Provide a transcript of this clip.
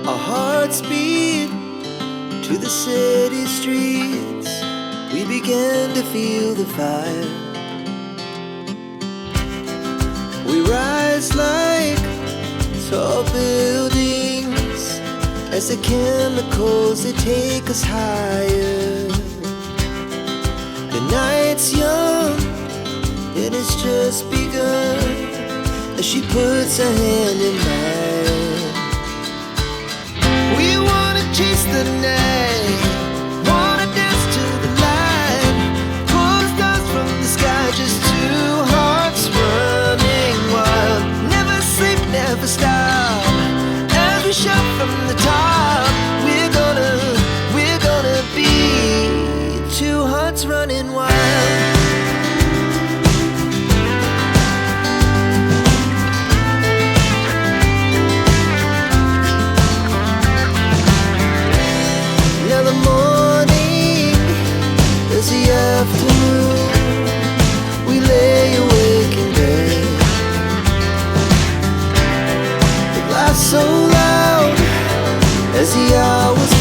Our hearts beat to the city streets. We began to feel the fire. We rise like tall buildings as the chemicals, they take us higher. The night's young, it has just begun as she puts her hand in mine. We wanna chase the night, wanna dance to the light, pull stars from the sky, just two hearts running wild. Never sleep, never stop, as we shout from the top. We're gonna be two hearts running wild. Now the morning is the afternoon. We lay awake in bed. The laughs so loud as the hours